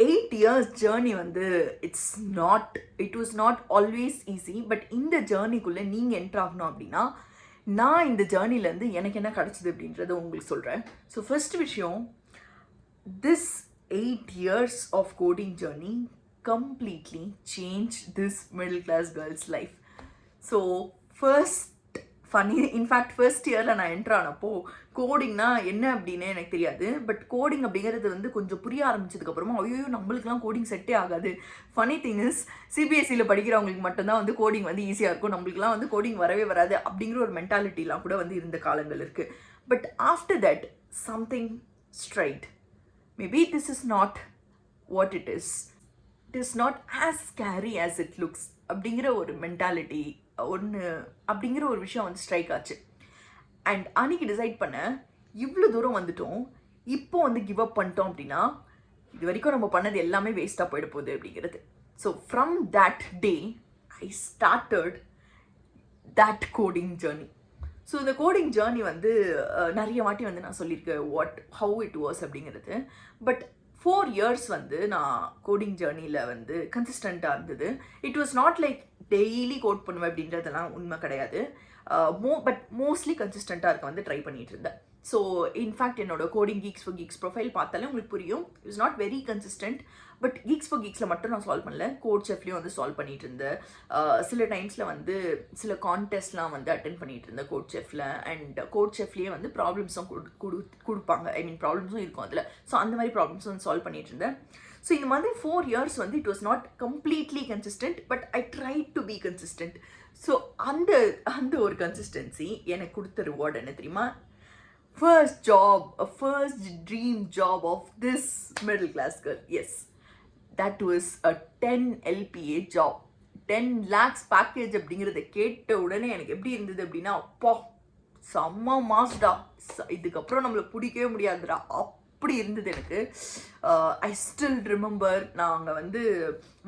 8 years journey வந்து it was not always easy. But இந்த ஜேர்னிக்குள்ளே நீங்கள் என்ட்ரு ஆகணும் அப்படின்னா நான் இந்த ஜேர்னிலேருந்து எனக்கு என்ன கிடச்சிது அப்படின்றத உங்களுக்கு சொல்கிறேன். ஸோ ஃபர்ஸ்ட் விஷயம், this 8 years of coding journey completely changed this middle class girl's life. So first funny, in fact first இயரில் நான் என்ட்ரு ஆனப்போ கோடிங்னா என்ன அப்படின்னு எனக்கு தெரியாது. பட் கோடிங் அப்படிங்கிறது வந்து கொஞ்சம் புரிய ஆரம்பிச்சதுக்கப்புறமா ஐயோ நம்மளுக்குலாம் கோடிங் செட்டே ஆகாது. ஃபனி திங் இஸ் சிபிஎஸ்சியில் படிக்கிறவங்களுக்கு மட்டும்தான் வந்து கோடிங் வந்து ஈஸியாக இருக்கும், நம்மளுக்குலாம் வந்து கோடிங் வரவே வராது அப்படிங்கிற ஒரு மென்டாலிட்டிலாம் கூட வந்து இருந்த காலங்கள் இருக்குது. But after that something straight. Maybe this is not what it is not as scary as it looks அப்படிங்கிற ஒரு மென்டாலிட்டி அப்படிங்கிற ஒரு விஷயம் வந்து ஸ்ட்ரைக் ஆச்சு. அண்ட் அன்னைக்கு டிசைட் பண்ண இவ்வளோ தூரம் வந்துட்டோம், இப்போ வந்து கிவ் அப் பண்ணிட்டோம் அப்படின்னா இது வரைக்கும் நம்ம பண்ணது எல்லாமே வேஸ்ட்டாக போயிட போகுது அப்படிங்கிறது. So from that day I started that coding journey. So இந்த கோடிங் ஜேர்னி வந்து நிறைய வாட்டி வந்து நான் சொல்லியிருக்கேன் ஹவு இட் வாஸ் அப்படிங்கிறது. பட் 4 இயர்ஸ் வந்து நான் கோடிங் ஜேர்னியில் வந்து கன்சிஸ்டண்ட்டாக இருந்தது. It was not like daily code பண்ணுவேன் அப்படின்றதெல்லாம் உண்மை கிடையாது. பட் மோஸ்ட்லி கன்சிஸ்டண்ட்டாக இருக்க வந்து ட்ரை பண்ணிட்டு இருந்தேன். ஸோ இன்ஃபேக்ட் என்னோட coding geeks for geeks profile பார்த்தாலே உங்களுக்கு புரியும், it is not very consistent. But geeks for கீக்ஸில் மட்டும் நான் சால்வ் பண்ணல, கோட் செஃப்லேயும் வந்து சால்வ் பண்ணிட்டு இருந்தேன். சில டைம்ஸில் வந்து சில கான்டெஸ்ட்லாம் வந்து அட்டென்ட் பண்ணிட்டு இருந்தேன் கோட் செஃப்பில். அண்ட் கோட் செஃப்லேயே வந்து ப்ராப்ளம்ஸும் கொடுப்பாங்க, ஐ மீன் ப்ராப்ளம்ஸும் இருக்கும் அதில். ஸோ அந்த மாதிரி ப்ராப்ளம்ஸும் வந்து சால்வ் பண்ணிட்டு இருந்தேன். ஸோ இந்த மாதிரி 4 இயர்ஸ் வந்து it was not completely consistent, but I try to be consistent. So அந்த ஒரு கன்சிஸ்டன்சி எனக்கு கொடுத்த ரிவார்டு என்ன தெரியுமா? first dream job of this middle class girl. Yes, that was a 10 LPA job. 10 lakhs package அப்படிங்கிறத கேட்ட உடனே எனக்கு எப்படி இருந்தது அப்படின்னா, அப்பா செம்ம மாஸ்டா, இதுக்கப்புறம் நம்மளை பிடிக்கவே முடியாதுடா அப்படி இருந்தது எனக்கு. ஐ ஸ்டில் ரிமெம்பர், நாங்கள் வந்து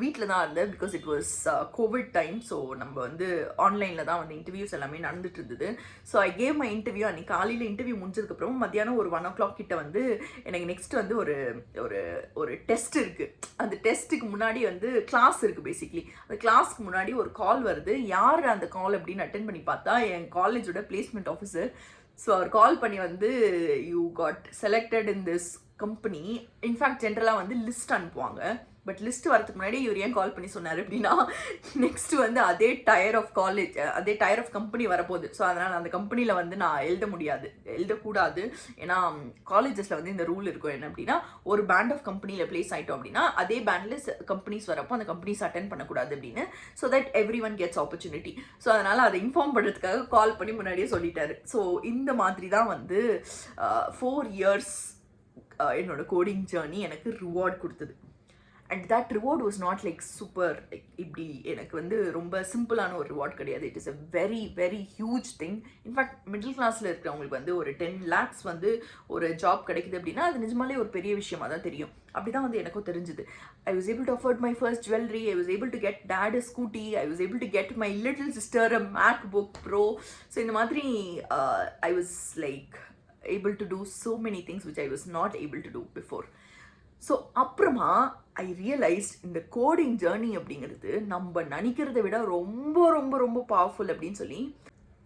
வீட்டில் தான் இருந்தேன் because it was Covid time. So நம்ம வந்து ஆன்லைனில் தான் வந்து இன்டர்வியூஸ் எல்லாமே நடந்துட்டு இருந்தது. So I gave my interview. அன்றைக்கி காலையில் இன்டர்வியூ முடிஞ்சதுக்கப்புறம் மத்தியானம் ஒரு 1 o'clock கிட்ட வந்து எனக்கு நெக்ஸ்ட் வந்து ஒரு ஒரு ஒரு டெஸ்ட் இருக்குது. அந்த டெஸ்ட்டுக்கு முன்னாடி வந்து கிளாஸ் இருக்குது. பேசிக்லி அந்த கிளாஸ்க்கு முன்னாடி ஒரு கால் வருது. யார் அந்த கால் அப்படின்னு அட்டென்ட் பண்ணி பார்த்தா என் காலேஜோட பிளேஸ்மெண்ட் ஆஃபீஸர். ஸோ அவர் கால் பண்ணி வந்து you got selected in this company. In fact ஜென்ரலாக வந்து லிஸ்ட் அனுப்புவாங்க. பட் லிஸ்ட் வரதுக்கு முன்னாடி இவர் ஏன் கால் பண்ணி சொன்னார் அப்படின்னா, நெக்ஸ்ட் வந்து அதே டயர் ஆஃப் கம்பெனி வரப்போகுது. ஸோ அதனால் அந்த கம்பெனியில் வந்து நான் எழுதக்கூடாது. ஏன்னா காலேஜஸில் வந்து இந்த ரூல் இருக்கும் என்ன அப்படின்னா, ஒரு பேண்ட் ஆஃப் கம்பெனியில் பிளேஸ் ஆகிட்டோம் அப்படின்னா அதே பேண்டில் கம்பெனிஸ் வரப்போ அந்த கம்பெனிஸ் அட்டென்ட் பண்ணக்கூடாது அப்படின்னு. So that every one gets opportunity. So அதனால் அதை இன்ஃபார்ம் பண்ணுறதுக்காக கால் பண்ணி முன்னாடியே சொல்லிட்டாரு. ஸோ இந்த மாதிரி தான் வந்து 4 இயர்ஸ் என்னோட கோடிங் ஜேர்னி எனக்கு ரிவார்ட் கொடுத்தது. And that reward was not like super, இப்படி எனக்கு வந்து ரொம்ப சிம்பிளான ஒரு ரிவார்ட் கிடையாது. It is a very very huge thing. In fact middle கிளாஸில் இருக்கிறவங்களுக்கு வந்து ஒரு 10 lakhs வந்து ஒரு ஜாப் கிடைக்குது அப்படின்னா அது நிஜமாலே ஒரு பெரிய விஷயமா தான் தெரியும். அப்படி தான் வந்து எனக்கும் தெரிஞ்சுது. ஐ was able to afford my first jewellery. I was able to get date a scooty. I was able to get my little sister a MacBook Pro. So இந்த மாதிரி I was like able to do so many things which I was not able to do before. So அப்புறமா ஐ realised இந்த coding journey அப்படிங்கிறது நம்ம நினைக்கிறத விட ரொம்ப ரொம்ப ரொம்ப பவர்ஃபுல் அப்படின்னு சொல்லி.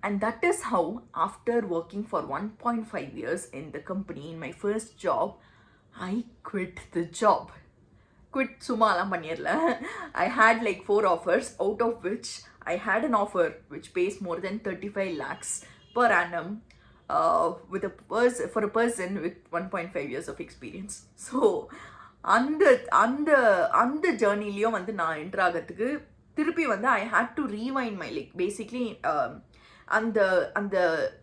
And that is how after working for 1.5 years in the company in my first job, I quit the job. Quit சும்மாலாம் பண்ணிடல. I had like 4 offers, out of which I had an offer which pays more than 35 lakhs per annum. For a person with 1.5 years of experience. So அந்த ஜேர்னிலையும் வந்து நான் enter ஆகிறதுக்கு திருப்பி வந்து I had to rewind my like basically அந்த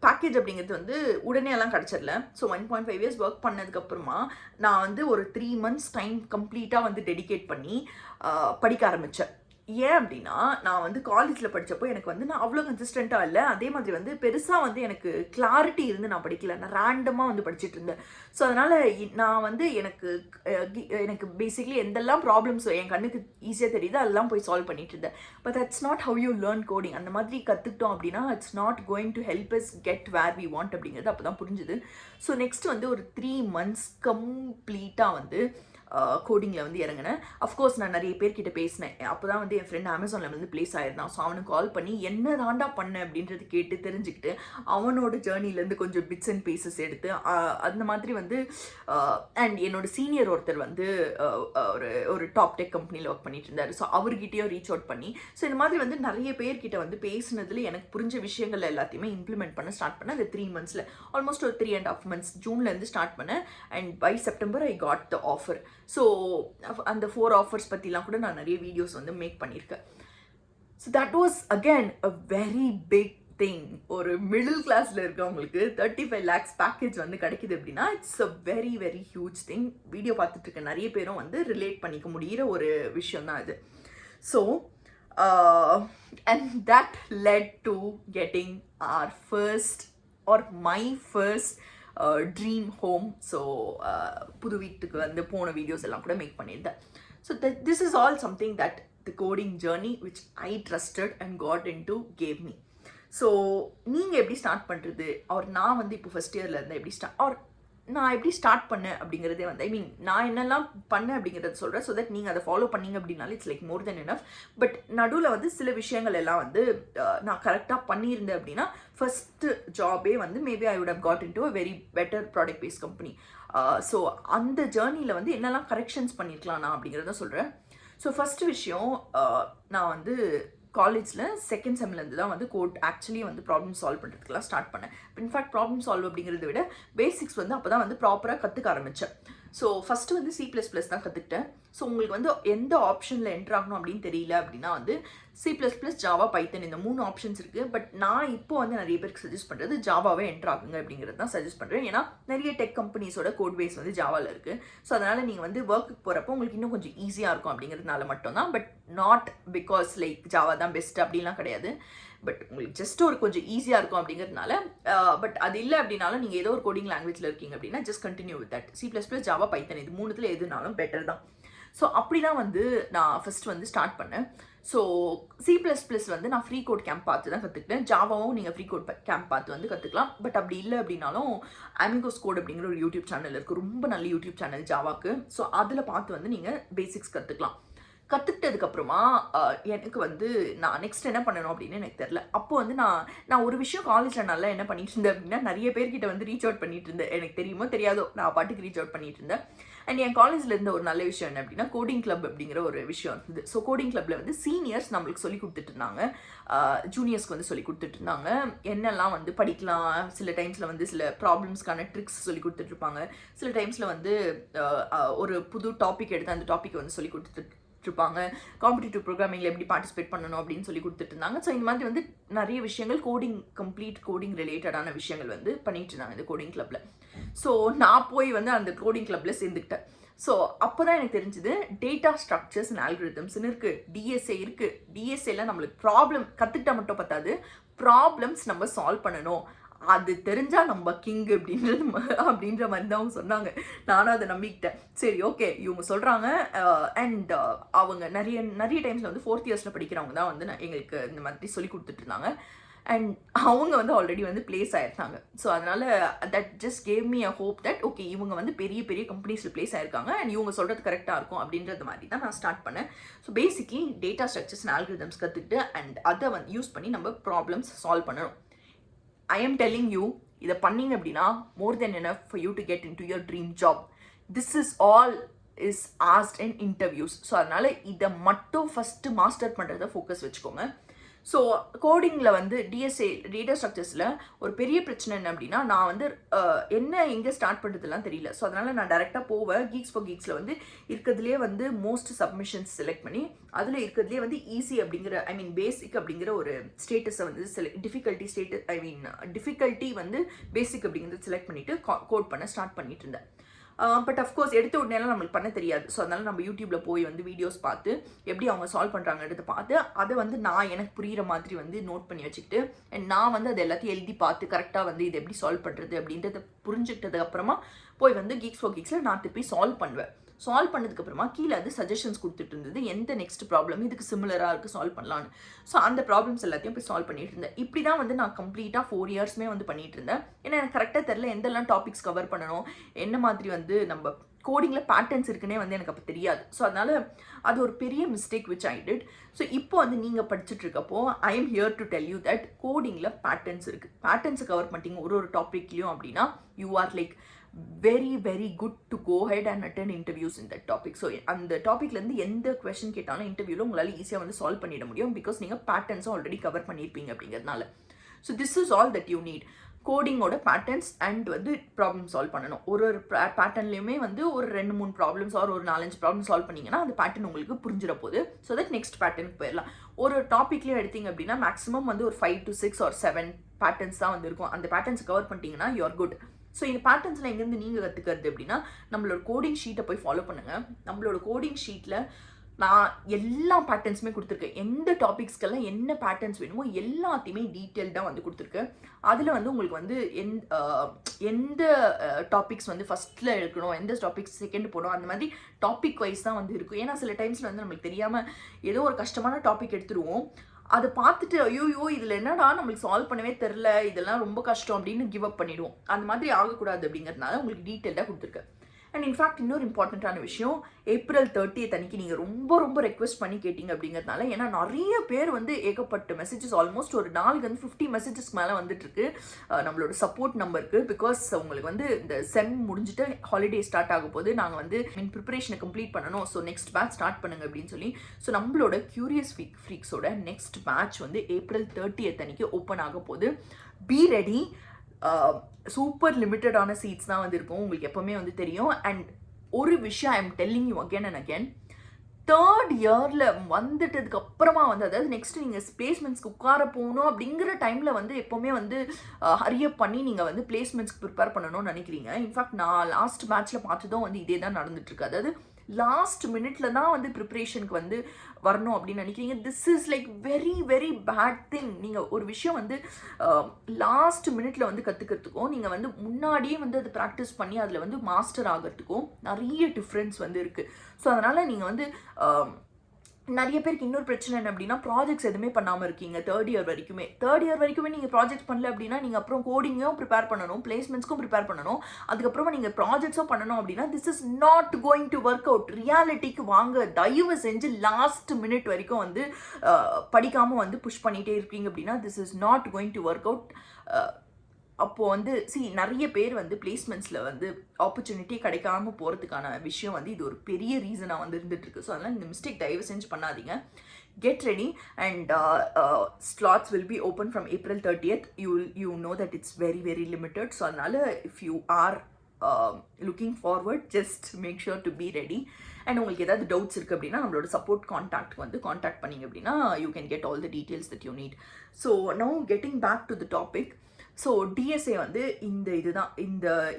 package அப்படிங்கிறது வந்து உடனே எல்லாம் கிடச்சிடல. ஸோ 1.5 years ஒர்க் பண்ணதுக்கப்புறமா நான் வந்து ஒரு 3 months டைம் கம்ப்ளீட்டாக வந்து டெடிகேட் பண்ணி படிக்க ஆரம்பித்தேன். ஏன் அப்படின்னா நான் வந்து காலேஜில் படித்தப்போ எனக்கு வந்து நான் அவ்வளோ கன்சிஸ்டண்ட்டாக இல்லை. அதே மாதிரி வந்து பெருசாக வந்து எனக்கு கிளாரிட்டி இருந்து நான் படிக்கல, நான் ரேண்டமாக வந்து படிச்சுட்டு இருந்தேன். ஸோ அதனால் நான் வந்து எனக்கு பேசிக்லி எந்தெல்லாம் ப்ராப்ளம்ஸ் என் கண்ணுக்கு ஈஸியாக தெரியுது அதெல்லாம் போய் சால்வ் பண்ணிட்டு இருந்தேன். But that's not how you learn coding. அந்த மாதிரி கற்றுக்கிட்டோம் அப்படின்னா it's not going to help us get where we want அப்படிங்கிறது அப்போ தான் புரிஞ்சுது. ஸோ நெக்ஸ்ட் வந்து ஒரு 3 months கம்ப்ளீட்டாக வந்து கோடிங்கில் வந்து இறங்கினேன். அஃப்கோர்ஸ் நான் நிறைய பேர்கிட்ட பேசினேன். அப்போ தான் வந்து என் ஃப்ரெண்ட் அமேசானில் வந்து ப்ளேஸ் ஆயிருந்தான். ஸோ அவனுக்கு கால் பண்ணி என்ன தாண்டா பண்ணேன் அப்படின்றது கேட்டு தெரிஞ்சுக்கிட்டு அவனோட ஜேர்னிலேருந்து கொஞ்சம் பிட்ஸ் அண்ட் பீசஸ் எடுத்து அந்த மாதிரி வந்து அண்ட் என்னோட சீனியர் ஒருத்தர் வந்து ஒரு டாப் டெக் கம்பெனியில் ஒர்க் பண்ணிட்டு இருந்தார். ஸோ அவர்கிட்டயும் ரீச் அவுட் பண்ணி ஸோ இந்த மாதிரி வந்து நிறைய பேர்கிட்ட வந்து பேசினதுல எனக்கு புரிஞ்ச விஷயங்கள் எல்லாத்தையுமே இம்ப்ளிமெண்ட் பண்ண ஸ்டார்ட் பண்ணேன். அந்த 3 months ஆல்மோஸ்ட் ஒரு 3.5 months ஜூன்லேருந்து ஸ்டார்ட் பண்ணேன். And by September I got the offer. So அந்த 4 offers பற்றிலாம் கூட நான் நிறைய வீடியோஸ் வந்து மேக் பண்ணியிருக்கேன். So that was again a very big thing. ஒரு மிடில் கிளாஸில் இருக்கவங்களுக்கு 35 lakhs பேக்கேஜ் வந்து கிடைக்குது அப்படின்னா it's a very very huge thing. Video பார்த்துட்டு இருக்க நிறைய பேரும் வந்து ரிலேட் பண்ணிக்க முடிகிற ஒரு விஷயம் தான் இது. So and that led to getting our first or my first dream home. So புது வீட்டுக்கு வந்து போன வீடியோஸ் எல்லாம் கூட மேக் பண்ணியிருந்தேன். So this is all something that the coding journey which I trusted and got into gave me. So நீங்கள் எப்படி start பண்ணுறது, ஆர் நான் வந்து இப்போ ஃபஸ்ட் இயரில் இருந்தேன் எப்படி நான் எப்படி ஸ்டார்ட் பண்ணேன் அப்படிங்கிறதே வந்து நான் என்னெல்லாம் பண்ணேன் அப்படிங்கிறத சொல்கிறேன். ஸோ தட் நீங்கள் அதை ஃபாலோ பண்ணிங்க அப்படின்னாலும் it's like more then enough. But நடுவில் வந்து சில விஷயங்கள் எல்லாம் வந்து நான் கரெக்டாக பண்ணியிருந்தேன் அப்படின்னா ஃபஸ்ட்டு ஜாபே வந்து maybe I would have got into a very better product based company. So அந்த ஜேர்னியில் வந்து என்னெல்லாம் கரெக்ஷன்ஸ் பண்ணியிருக்கலாம் நான் அப்படிங்கிறத சொல்கிறேன். ஸோ ஃபஸ்ட்டு விஷயம், நான் வந்து காலேஜில் செகண்ட் செம்லேருந்து தான் வந்து கோட் ஆக்சுவலி வந்து ப்ராப்ளம் சால்வ் பண்ணுறதுக்குலாம் ஸ்டார்ட் பண்ணேன். இன்ஃபேக்ட் ப்ராப்ளம் சால்வ் அப்படிங்கிறத விட பேசிக்ஸ் வந்து அப்போ தான் வந்து ப்ராப்பராக கற்றுக்க ஆரம்பித்தேன். ஸோ ஃபஸ்ட்டு வந்து C++ தான் கற்றுக்கிட்டேன். ஸோ உங்களுக்கு வந்து எந்த ஆப்ஷனில் என்ட்ரு ஆகணும் அப்படின்னு தெரியல அப்படின்னா வந்து C++, ஜாவா, பைத்தன் இந்த 3 ஆப்ஷன்ஸ் இருக்குது. பட் நான் இப்போ வந்து நிறைய பேருக்கு சஜஸ்ட் பண்ணுறது ஜாவாவே என்ட்ரு ஆகுங்க அப்படிங்கிறது தான் சஜஸ்ட் பண்ணுறேன். ஏன்னா நிறைய டெக் கம்பெனிஸோட கோட் பேஸ் வந்து ஜாவாவில் இருக்குது. ஸோ அதனால் நீங்கள் வந்து ஒர்க்குக்கு போகிறப்போ உங்களுக்கு இன்னும் கொஞ்சம் ஈஸியாக இருக்கும் அப்படிங்கிறதுனால மட்டும்தான். But not because like Java தான் பெஸ்ட் அப்படின்லாம் கிடையாது. பட் உங்களுக்கு ஜஸ்ட் ஒரு கொஞ்சம் ஈஸியாக இருக்கும் அப்படிங்கிறதுனால. பட் அது இல்லை அப்படின்னாலும் நீங்கள் ஏதோ ஒரு கோடிங் லாங்குவேஜில் இருக்கீங்க அப்படின்னா just continue with that. C++, Java, Python இது 3த்துல எதுனாலும் பெட்டர் தான். ஸோ அப்படி தான் வந்து நான் ஃபஸ்ட் வந்து ஸ்டார்ட் பண்ணேன். ஸோ C++ வந்து நான் ஃப்ரீ கோட் கேம்ப் பார்த்து தான் கற்றுக்கிட்டேன். ஜாவாவும் நீங்கள் ஃப்ரீ கோட் கேம்ப் பார்த்து வந்து கற்றுக்கலாம். பட் அப்படி இல்லை அப்படின்னாலும் அமிகோஸ் கோட் அப்படிங்கிற ஒரு யூடியூப் சேனல் இருக்குது, ரொம்ப நல்ல யூடியூப் சேனல் ஜாவாக்கு. ஸோ அதில் பார்த்து வந்து நீங்கள் பேசிக்ஸ் கற்றுக்கலாம். கற்றுக்கிட்டதுக்கப்புறமா எனக்கு வந்து நான் நெக்ஸ்ட் என்ன பண்ணணும் அப்படின்னு எனக்கு தெரில. அப்போ வந்து நான் ஒரு விஷயம் காலேஜில் நல்லா என்ன பண்ணிட்டு இருந்தேன் அப்படின்னா நிறைய பேர்கிட்ட வந்து ரீச் அவுட் பண்ணிட்டு இருந்தேன். எனக்கு தெரியுமோ தெரியாதோ நான் பாட்டுக்கு ரீச் அவுட் பண்ணிட்டு இருந்தேன். அண்ட் என் காலேஜில் இருந்த ஒரு நல்ல விஷயம் என்ன அப்படின்னா கோடிங் கிளப் அப்படிங்கிற ஒரு விஷயம் இருந்தது. ஸோ கோடிங் கிளப்பில் வந்து சீனியர்ஸ் நம்மளுக்கு சொல்லி கொடுத்துட்டு இருந்தாங்க, ஜூனியர்ஸ்க்கு வந்து சொல்லி கொடுத்துட்டு இருந்தாங்க என்னெல்லாம் வந்து படிக்கலாம். சில டைம்ஸில் வந்து சில ப்ராப்ளம்ஸ்க்கான ட்ரிக்ஸ் சொல்லி கொடுத்துட்ருப்பாங்க. சில டைம்ஸில் வந்து ஒரு புது டாபிக் எடுத்து அந்த டாப்பிக்கை வந்து சொல்லி கொடுத்துட்டு இருப்பாங்க. காம்படிட்டிவ் ப்ரோக்ராமிங்கில் எப்படி பார்ட்டிசிபேட் பண்ணணும் அப்படின்னு சொல்லி கொடுத்துட்டு இருந்தாங்க. ஸோ இந்த மாதிரி வந்து நிறைய விஷயங்கள் கம்ப்ளீட் கோடிங் ரிலேட்டடான விஷயங்கள் வந்து பண்ணிட்டு இருந்தாங்க இந்த கோடிங் கிளப்பில். ஸோ நான் போய் வந்து அந்த கோடிங் கிளப்பில் சேர்ந்துக்கிட்டேன். ஸோ அப்போ தான் எனக்கு தெரிஞ்சுது டேட்டா ஸ்ட்ரக்சர்ஸ் அண்ட் ஆல்கரிதம்ஸ்னு இருக்குது, டிஎஸ்ஏ இருக்குது. டிஎஸ்ஏல நம்மளுக்கு ப்ராப்ளம் கற்றுக்கிட்டா மட்டும் பத்தாது, ப்ராப்ளம்ஸ் நம்ம சால்வ் பண்ணணும். அது தெரிஞ்சால் நம்ம கிங் அப்படின்ற மாதிரி தான் அவங்க சொன்னாங்க. நானும் அதை நம்பிக்கிட்டேன். சரி ஓகே இவங்க சொல்கிறாங்க. அண்ட் அவங்க நிறைய டைம்ஸில் வந்து 4th இயர்ஸில் படிக்கிறவங்க தான் வந்து எங்களுக்கு இந்த மாதிரி சொல்லி கொடுத்துட்டு இருந்தாங்க. அண்ட் அவங்க வந்து ஆல்ரெடி வந்து பிளேஸ் ஆயிருந்தாங்க. ஸோ அதனால் that just gave me a hope that okay இவங்க வந்து பெரிய பெரிய கம்பெனிஸில் பிளேஸ் ஆயிருக்காங்க அண்ட் இவங்க சொல்கிறது கரெக்டாக இருக்கும் அப்படின்றது மாதிரி தான் நான் ஸ்டார்ட் பண்ணேன். So basically data structures and algorithms கற்றுக்கிட்டு அண்ட் அதை வந்து யூஸ் பண்ணி நம்ம ப்ராப்ளம்ஸ் சால்வ் பண்ணணும். I am telling you, இதை பண்ணீங்க அப்படின்னா more than enough for you to get into your dream job. This is all is asked in interviews. So அதனால் இதை மட்டும் ஃபஸ்ட்டு மாஸ்டர் பண்ணுறத ஃபோக்கஸ் வச்சுக்கோங்க. ஸோ கோடிங்கில் வந்து டிஎஸ்ஏ டேட்டா ஸ்ட்ரக்சர்ஸில் ஒரு பெரிய பிரச்சனை என்ன அப்படின்னா நான் வந்து என்ன எங்கே ஸ்டார்ட் பண்ணுறதுலாம் தெரியல. ஸோ அதனால் நான் டேரெக்டாக போவேன். கீக்ஸ் ஃபார் கீக்ஸில் வந்து இருக்கிறதுலே வந்து மோஸ்ட் சப்மிஷன்ஸ் செலக்ட் பண்ணி அதில் இருக்கிறதுலே வந்து ஈஸி அப்படிங்கிற பேசிக் அப்படிங்கிற ஒரு ஸ்டேட்டஸை வந்து டிஃபிகல்ட்டி வந்து பேசிக் அப்படிங்கிறத செலக்ட் பண்ணிவிட்டு கோட் பண்ண ஸ்டார்ட் பண்ணிட்டு இருந்தேன். பட் அஃப்கோர்ஸ் எடுத்த உடனேலாம் நம்மளுக்கு பண்ண தெரியாது. ஸோ அதனால் நம்ம யூடியூப்பில் போய் வந்து வீடியோஸ் பார்த்து எப்படி அவங்க சால்வ் பண்ணுறாங்கன்றதை பார்த்து அதை வந்து நான் எனக்கு புரிகிற மாதிரி வந்து நோட் பண்ணி வச்சுக்கிட்டு அண்ட் நான் வந்து அதை எல்லாத்தையும் எழுதி பார்த்து கரெக்டாக வந்து இது எப்படி சால்வ் பண்ணுறது அப்படின்றத புரிஞ்சுக்கிட்டதுக்கு அப்புறமா போய் வந்து கீக்ஸ் ஃபார் கீக்ஸில் நான் திருப்பி சால்வ் பண்ணுவேன். சால்வ் பண்ணதுக்கப்புறமா கீழே அது சஜஷன்ஸ் கொடுத்துட்டு இருந்தது, எந்த நெக்ஸ்ட் ப்ராப்ளம் இதுக்கு சிமிலராக இருக்குது சால்வ் பண்ணலான்னு. ஸோ அந்த ப்ராப்ளம்ஸ் எல்லாத்தையும் போய் சால்வ் பண்ணிட்டு இருந்தேன். இப்படி தான் வந்து நான் கம்ப்ளீட்டாக 4 இயர்ஸுமே வந்து பண்ணிட்டு இருந்தேன். ஏன்னா எனக்கு கரெக்டாக தெரில எந்தெல்லாம் டாபிக்ஸ் கவர் பண்ணணும், என்ன மாதிரி வந்து நம்ம கோடிங்கில் பேட்டர்ன்ஸ் இருக்குன்னே வந்து எனக்கு அப்போ தெரியாது. ஸோ அதனால் அது ஒரு பெரிய mistake which I did. So இப்போ வந்து நீங்கள் படிச்சுட்டு இருக்கப்போ I am here to tell you that கோடிங்கில் பேட்டர்ன்ஸ் இருக்குது. பேட்டர்ன்ஸை கவர் பண்ணிட்டீங்க ஒரு டாப்பிக்லையும் அப்படின்னா you are like very very good to go ahead and attend interviews in that topic. So அந்த டாப்பிக்லேருந்து எந்த கொஸ்டின் கேட்டாலும் இன்டர்வியூவில் உங்களால் ஈஸியாக வந்து சால்வ் பண்ணிட முடியும், பிகாஸ் நீங்கள் பேட்டர்ன்ஸும் ஆல்ரெடி கவர் பண்ணியிருப்பீங்க அப்படிங்கிறதுனால. So this is all that you need. கோடிங்கோட பேட்டர்ன்ஸ் அண்ட் வந்து ப்ராப்ளம் சால்வ் பண்ணணும். ஒரு பேட்டர்ன்லேயுமே வந்து ஒரு 2-3 ப்ராப்ளம்ஸ் ஒரு 4-5 ப்ராப்ளம் சால்வ் பண்ணிங்கன்னா அந்த பேட்டர்ன் உங்களுக்கு புரிஞ்சிட போகுது. ஸோ தட் நெக்ஸ்ட் பேட்டர்னுக்கு போயிடலாம். ஒரு டாப்பிக்லேயே எடுத்திங்க அப்படின்னா மேக்ஸிமம் வந்து ஒரு 5 to 6 or 7 பேட்டர்ன்ஸ் தான் வந்து இருக்கும். அந்த பேட்டர்ன்ஸ் கவர் பண்ணிட்டீங்கன்னா யூ ஆர் குட். ஸோ இந்த பேட்டர்ன்ஸ்லாம் எங்கேருந்து நீங்கள் கற்றுக்கிறது அப்படின்னா நம்மளோட கோடிங் ஷீட்டை போய் ஃபாலோ பண்ணுங்கள். நம்மளோட கோடிங் ஷீட்டில் நான் எல்லா பேட்டர்ன்ஸுமே கொடுத்துருக்கேன். எந்த டாபிக்ஸ்க்கெல்லாம் என்ன பேட்டர்ன்ஸ் வேணுமோ எல்லாத்தையுமே டீட்டெயில்டாக வந்து கொடுத்துருக்கேன். அதில் வந்து உங்களுக்கு வந்து எந்த டாபிக்ஸ் வந்து ஃபஸ்ட்டில் இருக்கணும், எந்த டாபிக்ஸ் செகண்ட் போடணும், அந்த மாதிரி டாபிக் வைஸ் தான் வந்து இருக்கும். ஏன்னா சில டைம்ஸில் வந்து நம்மளுக்கு தெரியாமல் ஏதோ ஒரு கஷ்டமான டாபிக் எடுத்துருவோம். அதை பார்த்துட்டு ஐயோ இதில் என்னடா நம்மளுக்கு சால்வ் பண்ணவே தெரில, இதெல்லாம் ரொம்ப கஷ்டம் அப்படின்னு கிவ் அப் பண்ணிவிடுவோம். அந்த மாதிரி ஆகக்கூடாது அப்படிங்கிறதுனால உங்களுக்கு டீட்டெயில்டாக கொடுத்துருக்கேன். அண்ட் இன்ஃபேக்ட் இன்னொரு இம்பார்ட்டண்ட்டான விஷயம், April 30th அன்றைக்கி நீங்கள் ரொம்ப ரொம்ப ரெக்வெஸ்ட் பண்ணி கேட்டிங்க அப்படிங்கிறதுனால, ஏன்னா நிறைய பேர் வந்து ஏகப்பட்ட மெசேஜஸ் ஆல்மோஸ்ட் ஒரு நாளுக்கு வந்து 50 மெசேஜஸ் மேலே வந்துட்டுருக்கு நம்மளோட சப்போர்ட் நம்பருக்கு. பிகாஸ் உங்களுக்கு வந்து இந்த செம் முடிஞ்சுட்டு ஹாலிடே ஸ்டார்ட் ஆக போது நாங்கள் வந்து ப்ரிப்பரேஷனை கம்ப்ளீட் பண்ணணும், ஸோ நெக்ஸ்ட் பேட்ச் ஸ்டார்ட் பண்ணுங்க அப்படின்னு சொல்லி. ஸோ நம்மளோட கியூரியஸ் ஃப்ரீக்ஸோட நெக்ஸ்ட் பேட்ச் வந்து April 30th அன்றைக்கி ஓப்பன் ஆக போகுது. Be ready. சூப்பர் லிமிட்டடான சீட்ஸ் தான் வந்து இருக்கும், உங்களுக்கு எப்போவுமே வந்து தெரியும். அண்ட் ஒரு விஷயம் ஐ am telling you again and again, 3rd இயரில் வந்துட்டதுக்கு அப்புறமா வந்து அதாவது நெக்ஸ்ட் நீங்கள் பிளேஸ்மெண்ட்ஸ்க்கு உட்கார போகணும் அப்படிங்கிற டைமில் வந்து எப்போவுமே வந்து ஹரியப் பண்ணி நீங்கள் வந்து பிளேஸ்மெண்ட்ஸ்க்கு ப்ரிப்பேர் பண்ணணும்னு நினைக்கிறீங்க. இன்ஃபேக்ட் நான் லாஸ்ட் பேட்ச்சில் பார்த்ததும் வந்து இதே தான் நடந்துட்டுருக்கு. அதாவது லாஸ்ட் மினிட்ல தான் வந்து ப்ரிப்ரேஷனுக்கு வந்து வரணும் அப்படின்னு நினைக்கிறீங்க. This is like very very bad thing. நீங்கள் ஒரு விஷயம் வந்து லாஸ்ட் மினிட்ல வந்து கற்றுக்கிறதுக்கும் நீங்கள் வந்து முன்னாடியே வந்து அதை ப்ராக்டிஸ் பண்ணி அதில் வந்து மாஸ்டர் ஆகிறதுக்கும் நிறைய டிஃப்ரென்ஸ் வந்து இருக்குது. ஸோ அதனால் நீங்கள் வந்து நிறைய பேருக்கு இன்னொரு பிரச்சனை என்ன அப்படின்னா, ப்ராஜெக்ட்ஸ் எதுவுமே பண்ணாமல் இருக்கீங்க 3rd இயர் வரைக்குமே நீங்கள் ப்ராஜெக்ட் பண்ணல அப்படின்னா நீங்கள் அப்புறம் கோடிங்கும் ப்ரிப்பேர் பண்ணணும், பிளேஸ்மெண்ட்ஸ்க்கும் ப்ரிப்பேர் பண்ணணும், அதுக்கப்புறமா நீங்கள் ப்ராஜெக்ட்ஸும் பண்ணணும் அப்படின்னா this is not going to work out. ரியாலிட்டிக்கு வாங்க, தயவு செஞ்சு லாஸ்ட் மினிட் வரைக்கும் வந்து படிக்காமல் வந்து புஷ் பண்ணிகிட்டே இருக்கீங்க அப்படின்னா this is not going to work out. அப்போது வந்து நிறைய பேர் வந்து பிளேஸ்மெண்ட்ஸில் வந்து ஆப்பர்ச்சுனிட்டி கிடைக்காம போகிறதுக்கான விஷயம் வந்து இது ஒரு பெரிய ரீசனாக வந்து இருந்துகிட்ருக்கு. ஸோ அதனால் இந்த மிஸ்டேக் தயவு செஞ்சு பண்ணாதீங்க. Get ready and slots will be open from April 30th. You know that it's very very limited. So அதனால் if you are looking forward just make sure to be ready. And உங்களுக்கு ஏதாவது doubts இருக்குது அப்படின்னா நம்மளோட support contact பண்ணிங்க அப்படின்னா you can get all the details that you need. So now getting back to the topic. So DSA வந்து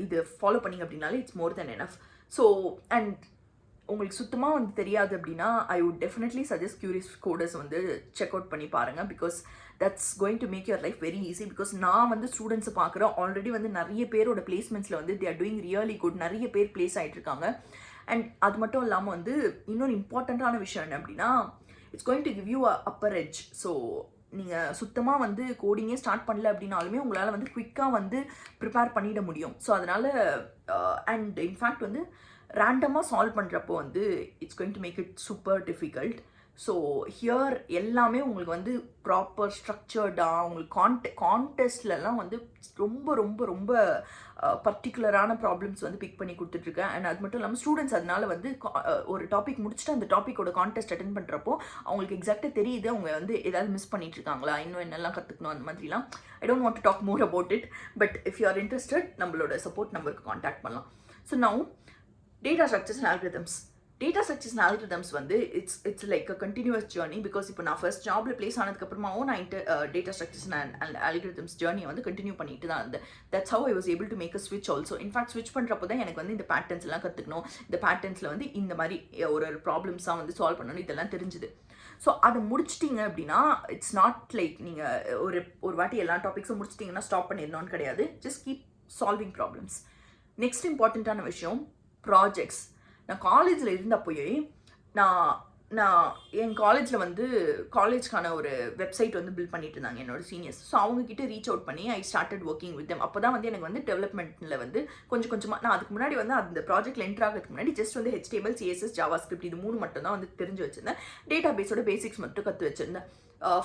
இது follow பண்ணிங்க அப்படின்னாலே it's more then enough. So and உங்களுக்கு சுத்தமாக வந்து தெரியாது அப்படின்னா I would definitely suggest Curious Coders வந்து செக் அவுட் பண்ணி பாருங்கள். Because that's going to make your life very easy. Because நான் வந்து ஸ்டூடெண்ட்ஸை பார்க்குறேன், ஆல்ரெடி வந்து நிறைய பேரோட பிளேஸ்மெண்ட்ஸில் வந்து they are doing really good, நிறைய பேர் பிளேஸ் ஆகிட்டு இருக்காங்க. அண்ட் அது மட்டும் இல்லாமல் வந்து இன்னொரு இம்பார்ட்டண்ட்டான விஷயம் என்ன அப்படின்னா, it's going to give you upper edge. So நீங்கள் சுத்தமாக வந்து கோடிங்கே ஸ்டார்ட் பண்ணல அப்படின்னாலுமே உங்களால் வந்து குயிக்காக வந்து ப்ரிப்பேர் பண்ணிட முடியும். ஸோ அதனால் அண்ட் இன்ஃபேக்ட் வந்து ரேண்டமாக சால்வ் பண்ணுறப்போ வந்து it's going to make it super difficult. So here எல்லாமே உங்களுக்கு வந்து ப்ராப்பர் ஸ்ட்ரக்சர்டாக உங்களுக்கு கான்டெஸ்ட்லலாம் வந்து ரொம்ப ரொம்ப ரொம்ப பர்டிகுலரான ப்ராப்ளம்ஸ் வந்து பிக் பண்ணி கொடுத்துட்ருக்கேன். அண்ட் அது மட்டும் இல்லாமல் ஸ்டூடெண்ட்ஸ் அதனால வந்து ஒரு டாபிக் முடிச்சுட்டு அந்த டாப்பிக்கோட கான்டெஸ்ட் அட்டென்ட் பண்ணுறப்போ அவங்களுக்கு எக்ஸாக்டாக தெரியுது அவங்க வந்து ஏதாவது மிஸ் பண்ணிட்டு இருக்காங்களா, இன்னும் என்னெல்லாம் கற்றுக்கணும், அந்த மாதிரிலாம். I don't want to talk more about it, but if you are interested நம்மளோட சப்போர்ட் நம்பருக்கு கான்டாக்ட் பண்ணலாம். So now data structures and algorithms. Data structures and algorithms வந்து it's like a continuous journey. Because இப்போ நான் first ஜாபில் place ஆனதுக்கப்புறமாவும் நான் data structures and algorithms ஜேர்னியை வந்து கண்டினியூ பண்ணிட்டு தான் இருந்தேன். That's how I was able to make a ஸ்விட்ச் ஆல்சோ. இன்ஃபேக்ட் ஸ்விட்ச் பண்ணுறப்போ தான் எனக்கு வந்து இந்த பேட்டர்ன்ஸ் எல்லாம் கற்றுக்கணும், இந்த பேட்டர்ன்ஸில் வந்து இந்த மாதிரி ஒரு ப்ராப்ளம்ஸாக வந்து சால்வ் பண்ணணும், இதெல்லாம் தெரிஞ்சுது. ஸோ அதை முடிச்சிட்டிங்க அப்படின்னா இட்ஸ் நாட் லைக் நீங்கள் ஒரு வாட்டி எல்லா டாபிக்ஸும் முடிச்சிட்டிங்கன்னா ஸ்டாப் பண்ணிடணும்னு கிடையாது. Just keep solving problems. Next இம்பார்ட்டண்ட்டான விஷயம் ப்ராஜெக்ட்ஸ். நான் காலேஜில் இருந்தப்போயே நான் நான் என் காலேஜில் வந்து காலேஜ்க்கான ஒரு வெப்சைட் வந்து பில்ட் பண்ணிட்டு இருந்தாங்க என்னோட சீனியர்ஸ். ஸோ அவங்கக்கிட்ட ரீச் அவுட் பண்ணி I started working with them. அப்போ தான் வந்து எனக்கு வந்து டெவலப்மெண்ட்டில் வந்து கொஞ்சம் கொஞ்சமாக நான் அதுக்கு முன்னாடி வந்து அந்த ப்ராஜெக்ட்டில் என்ட்ரு ஆகிறதுக்கு முன்னாடி ஜஸ்ட் வந்து HTML, CSS, JavaScript இது 3 மட்டும் தான் வந்து தெரிஞ்சு வச்சுருந்தேன். டேட்டா பேஸோட பேசிக்ஸ் மட்டும் கற்று வச்சுருந்தேன்.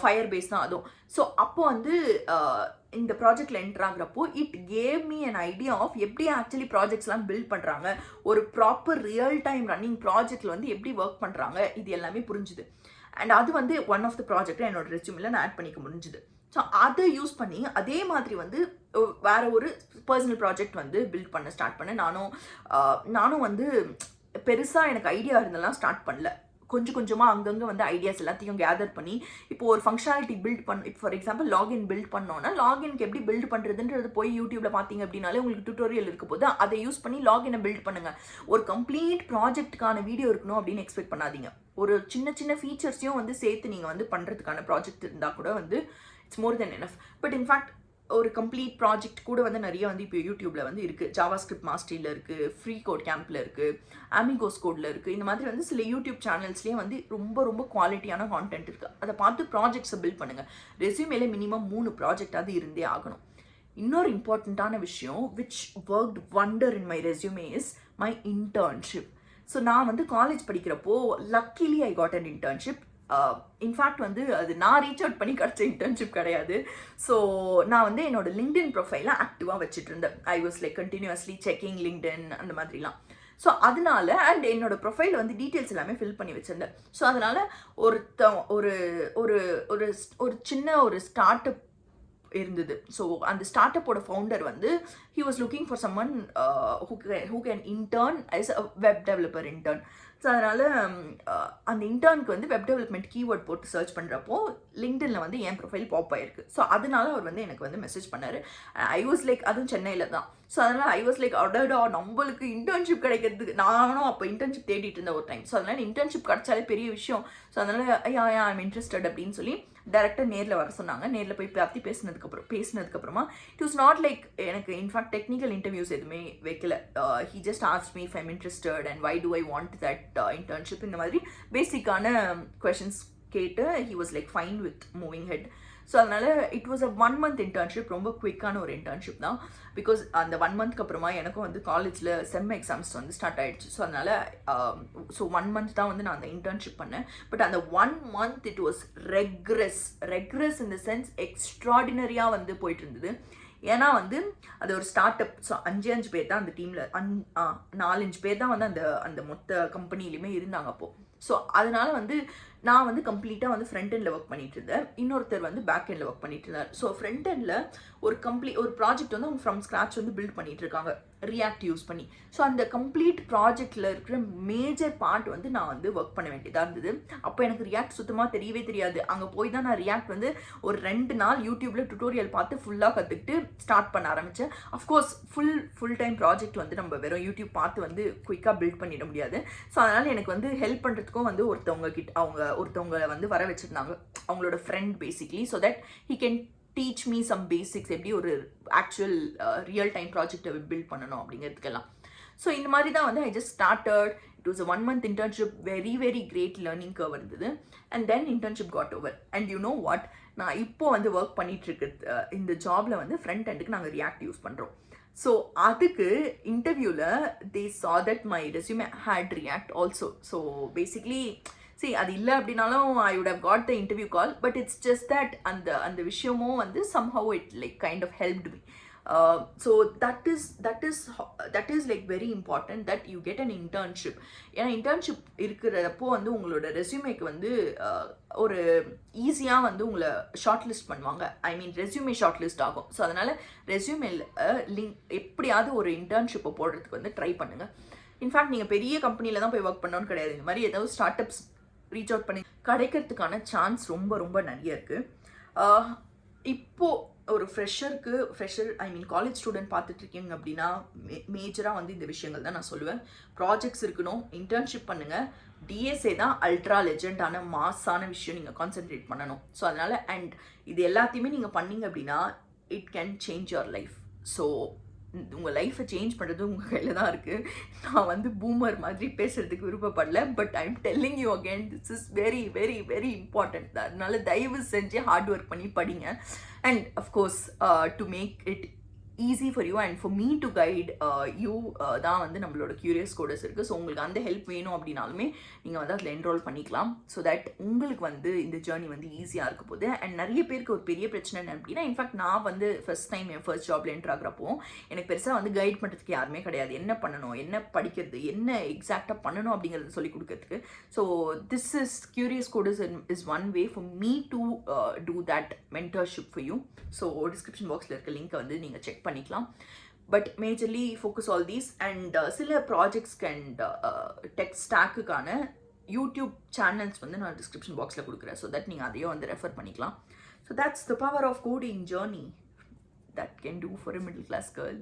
ஃபயர் பேஸ் தான் அதுவும். ஸோ அப்போ வந்து இந்த ப்ராஜெக்டில் என்ட்ரு ஆகிறப்போ it gave me an idea of எப்படி ஆக்சுவலி ப்ராஜெக்ட்ஸ்லாம் பில்ட் பண்ணுறாங்க, ஒரு ப்ராப்பர் ரியல் டைம் ரன்னிங் ப்ராஜெக்டில் வந்து எப்படி ஒர்க் பண்ணுறாங்க, இது எல்லாமே புரிஞ்சுது. அண்ட் அது வந்து ஒன் ஆஃப் த ப்ராஜெக்டை என்னோட ரெஸ்யூமில் நான் ஆட் பண்ணிக்க முடிஞ்சுது. ஸோ அதை யூஸ் பண்ணி அதே மாதிரி வந்து வேற ஒரு பர்சனல் ப்ராஜெக்ட் வந்து பில்ட் பண்ண ஸ்டார்ட் பண்ணேன். நானும் வந்து பெருசாக எனக்கு ஐடியா இருந்தெல்லாம் ஸ்டார்ட் பண்ணல. கொஞ்சம் கொஞ்சமாக அங்கங்கே வந்து ஐடியாஸ் எல்லாத்தையும் கேதர் பண்ணி இப்போ ஒரு ஃபங்க்ஷனாலிட்டி பில்ட் இப்போ ஃபார் எக்ஸாம்பிள் லாகின் பில்ட் பண்ணோன்னா லாகின்க்கு எப்படி பில்ட் பண்ணுறதுன்றது போய் யூடியூப்ல பார்த்தீங்க அப்படின்னாலே உங்களுக்கு டியூட்டோரியல் இருக்க போது அதை யூஸ் பண்ணி லாகினை பில்ட் பண்ணுங்க. ஒரு கம்ப்ளீட் ப்ராஜெக்ட்டுக்கான வீடியோ இருக்கணும் அப்படின்னு எக்ஸ்பெக்ட் பண்ணாதீங்க. ஒரு சின்ன சின்ன ஃபீச்சர்ஸையும் வந்து சேர்த்து நீங்கள் வந்து பண்ணுறதுக்கான ப்ராஜெக்ட் இருந்தால் கூட வந்து it's more then enough. But in fact ஒரு கம்ப்ளீட் ப்ராஜெக்ட் கூட வந்து நிறைய வந்து இப்போ யூடியூப்ல வந்து இருக்குது. ஜாவாஸ்கிரிப்ட் மாஸ்டரியில் இருக்குது, ஃப்ரீ கோட் கேம்பில் இருக்குது, அமிகோஸ் கோடில் இருக்குது. இந்த மாதிரி வந்து சில யூடியூப் சேனல்ஸ்லேயே வந்து ரொம்ப ரொம்ப குவாலிட்டியான கான்டென்ட் இருக்குது. அதை பார்த்து ப்ராஜெக்ட்ஸை பில்ட் பண்ணுங்கள். ரெஸ்யூமேல மினிமம் 3 ப்ராஜெக்டாவது இருந்தே ஆகணும். இன்னொரு இம்பார்ட்டண்ட்டான விஷயம் which worked wonder in my resume is my internship. So நான் வந்து காலேஜ் படிக்கிறப்போ luckily I got an internship. In fact வந்து அது நான் ரீச் அவுட் பண்ணி கிடச்ச இன்டர்ன்ஷிப் கிடையாது. ஸோ நான் வந்து என்னோட லிங்க்டின் ப்ரொஃபைலை ஆக்டிவாக வச்சுட்டு இருந்தேன். I was like continuously checking LinkedIn அந்த மாதிரிலாம். ஸோ அதனால அண்ட் என்னோட ப்ரொஃபைல் வந்து டீட்டெயில்ஸ் எல்லாமே ஃபில் பண்ணி வச்சிருந்தேன். ஸோ அதனால ஒரு ஒரு ஒரு சின்ன ஒரு ஸ்டார்ட் அப் இருந்தது. ஸோ அந்த ஸ்டார்ட் அப்போட ஃபவுண்டர் வந்து he was looking for someone who can intern as a web developer intern. So அதனால் அந்த இன்டர்னுக்கு வந்து வெப் டெவலப்மெண்ட் கீவேர்ட் போட்டு சர்ச் பண்ணுறப்போ லிங்க்டின்ல வந்து என் ப்ரொஃபைல் பாப் ஆயிருக்கு. ஸோ அதனால அவர் வந்து எனக்கு வந்து மெசேஜ் பண்ணார். ஐ வாஸ் லைக், அதுவும் சென்னையில் தான். ஸோ அதனால் ஐ வாஸ் லைக் அடடா நம்மளுக்கு இன்டர்ன்ஷிப் கிடைக்கிறதுக்கு, நானும் அப்போ இன்டர்ன்ஷிப் தேடிட்டு இருந்த ஒரு டைம். ஸோ அதனால் இன்டர்ன்ஷிப் கிடைச்சாலே பெரிய விஷயம். ஸோ அதனால் ஐயா ஐம் இன்ட்ரெஸ்டட் அப்படின்னு சொல்லி டேரெக்டாக நேரில் வர சொன்னாங்க. நேரில் போய் பற்றி பேசினதுக்கப்புறமா இட் வாஸ் நாட் லைக் எனக்கு இன்ஃபேக்ட் டெக்னிக்கல் இன்டர்வியூஸ் எதுவுமே வைக்கல. He just ask me if I'm interested and why do I want that internship. இந்த மாதிரி பேசிக்கான கொஷின்ஸ் கேட்டு he was like fine with moving ahead. So அதனால் it was a 1 month internship. ரொம்ப குவிக்கான ஒரு இன்டர்ன்ஷிப் தான். பிகாஸ் அந்த 1 monthக்கு அப்புறமா எனக்கும் வந்து காலேஜில் செம் எக்ஸாம்ஸ் வந்து ஸ்டார்ட் ஆகிடுச்சு. ஸோ அதனால் 1 month தான் வந்து நான் அந்த இன்டர்ன்ஷிப் பண்ணேன். பட் அந்த 1 month it was rigorous in the sense எக்ஸ்ட்ராடினரியாக வந்து போயிட்டு இருந்தது. ஏன்னா வந்து அது ஒரு ஸ்டார்ட் அப். ஸோ 5 பேர் தான் அந்த டீமில் 4-5 பேர் தான் வந்து அந்த மொத்த கம்பெனிலையுமே இருந்தாங்க அப்போது. ஸோ அதனால வந்து நான் வந்து கம்ப்ளீட்டாக வந்து ஃப்ரண்ட் எண்டில் ஒர்க் பண்ணிட்டு இருந்தேன். இன்னொருத்தர் வந்து பேக் எண்டில் ஒர்க் பண்ணிட்டு இருந்தார். ஸோ ஃப்ரண்ட் எண்டில் ஒரு ப்ராஜெக்ட் வந்து அவங்க ஃப்ரம் ஸ்க்ராட்ச் வந்து பில்ட் பண்ணிட்டு இருக்காங்க ரியாக்ட் யூஸ் பண்ணி. ஸோ அந்த கம்ப்ளீட் ப்ராஜெக்டில் இருக்கிற மேஜர் பார்ட் வந்து நான் வந்து ஒர்க் பண்ண வேண்டியதாக இருந்தது. அப்போ எனக்கு ரியாக்ட் சுத்தமாக தெரியவே தெரியாது. அங்கே போய் தான் நான் ரியாக்ட் வந்து ஒரு 2 நாள் யூடியூப்பில் டுட்டோரியல் பார்த்து ஃபுல்லாக கற்றுக்கிட்டு ஸ்டார்ட் பண்ண ஆரம்பித்தேன். அஃப்கோர்ஸ் ஃபுல் டைம் ப்ராஜெக்ட் வந்து நம்ம வெறும் யூடியூப் பார்த்து வந்து குயிக்காக பில்ட் பண்ணிட முடியாது. ஸோ அதனால் எனக்கு வந்து ஹெல்ப் பண்ணுறதுக்கும் வந்து ஒருத்தவங்களை வந்து வர வச்சுருந்தாங்க, அவங்களோட friend basically. So that he can teach me some basics, எப்படி ஒரு ஆக்சுவல் ரியல் டைம் ப்ராஜெக்டை பில்ட் பண்ணணும் அப்படிங்கிறதுக்கெல்லாம். ஸோ இந்த மாதிரி தான் வந்து I just started. It was a 1 month internship. Very great learning curve இருந்தது. And then internship got over. And you know what, நான் இப்போ வந்து ஒர்க் பண்ணிட்டு இருக்கிறது இந்த ஜாபில் வந்து ஃப்ரண்ட் எண்டுக்கு நாங்கள் ரியாக்ட் யூஸ் பண்ணுறோம். ஸோ அதுக்கு இன்டர்வியூவில் they saw that my resume had React also. So basically அது இல்லை அப்படின்னாலும் I would have got the interview call. But it's just that அந்த விஷயமும் வந்து somehow it like kind of helped me. So that is like very important that you get an internship. ஏன்னா internship இருக்கிறப்போ வந்து உங்களோட ரெஸ்யூமேக்கு வந்து ஒரு ஈஸியாக வந்து உங்களை ஷார்ட் லிஸ்ட் பண்ணுவாங்க. ஐ மீன் ரெஸ்யூமே ஷார்ட் லிஸ்ட் ஆகும். ஸோ அதனால் ரெஸ்யூமேல லிங்க் எப்படியாவது ஒரு இன்டர்ன்ஷிப்பை போடுறதுக்கு வந்து ட்ரை பண்ணுங்கள். இன்ஃபேக்ட் நீங்கள் பெரிய கம்பெனியில் தான் போய் ஒர்க் பண்ணணும்னு கிடையாது. இந்த மாதிரி ஏதாவது ஸ்டார்ட் அப்ஸ் ரீச் அவுட் பண்ணி கிடைக்கிறதுக்கான சான்ஸ் ரொம்ப நிறைய இருக்குது. இப்போது ஒரு ஃப்ரெஷர் ஐ மீன் காலேஜ் ஸ்டூடெண்ட் பார்த்துட்டு இருக்கீங்க அப்படின்னா மேஜராக வந்து இந்த விஷயங்கள் தான் நான் சொல்லுவேன். ப்ராஜெக்ட்ஸ் இருக்கணும், இன்டர்ன்ஷிப் பண்ணுங்கள். டிஎஸ்ஏ தான் அல்ட்ரா லெஜெண்டான மாஸான விஷயம், நீங்கள் கான்சென்ட்ரேட் பண்ணணும். ஸோ அதனால் அண்ட் இது எல்லாத்தையுமே நீங்கள் பண்ணீங்க அப்படின்னா it can change your life. So உங்கள் லைஃப்பை சேஞ்ச் பண்ணுறது உங்கள் கையில் தான் இருக்குது. நான் வந்து பூமர் மாதிரி பேசுகிறதுக்கு விருப்பப்படல, but I am telling you again, this is very very very important. அதனால தயவு செஞ்சு ஹார்ட் ஒர்க் பண்ணி படிங்க. And of course to make it easy for you and for me to guide you தான் வந்து நம்மளோட கியூரியஸ் கோடஸ் இருக்குது. ஸோ உங்களுக்கு அந்த ஹெல்ப் வேணும் அப்படின்னாலுமே நீங்கள் வந்து அதில் என்ரோல் பண்ணிக்கலாம். ஸோ தட் உங்களுக்கு வந்து இந்த ஜேர்னி வந்து ஈஸியாக இருக்க போகுது. அண்ட் நிறைய பேருக்கு ஒரு பெரிய பிரச்சனை என்ன அப்படின்னா, இன்ஃபேக்ட் நான் வந்து ஃபர்ஸ்ட் டைம் என் ஃபர்ஸ்ட் ஜாப்ல என்ட்ரு ஆகிறப்போ எனக்கு பெருசாக வந்து கைட் பண்ணுறதுக்கு யாருமே கிடையாது. என்ன பண்ணணும், என்ன படிக்கிறது, என்ன எக்ஸாக்டாக பண்ணணும் அப்படிங்கிறத சொல்லி கொடுக்கறதுக்கு. So this is curious codes is one way for me to do that mentorship for you. So description பாக்ஸில் இருக்க லிங்க்கை வந்து நீங்கள் செக் பண்ணிக்கலாம். But majorly focus all these and சில ப்ராஜெக்ட்ஸ்க்கு அண்ட் டெக் ஸ்டாக்குக்கான யூடியூப் சேனல்ஸ் வந்து நான் டிஸ்கிரிப்ஷன் பாக்ஸில் கொடுக்குறேன். ஸோ தட் நீங்கள் அதையும் வந்து ரெஃபர் பண்ணிக்கலாம். So that's the power of coding journey that can do for a middle class girl.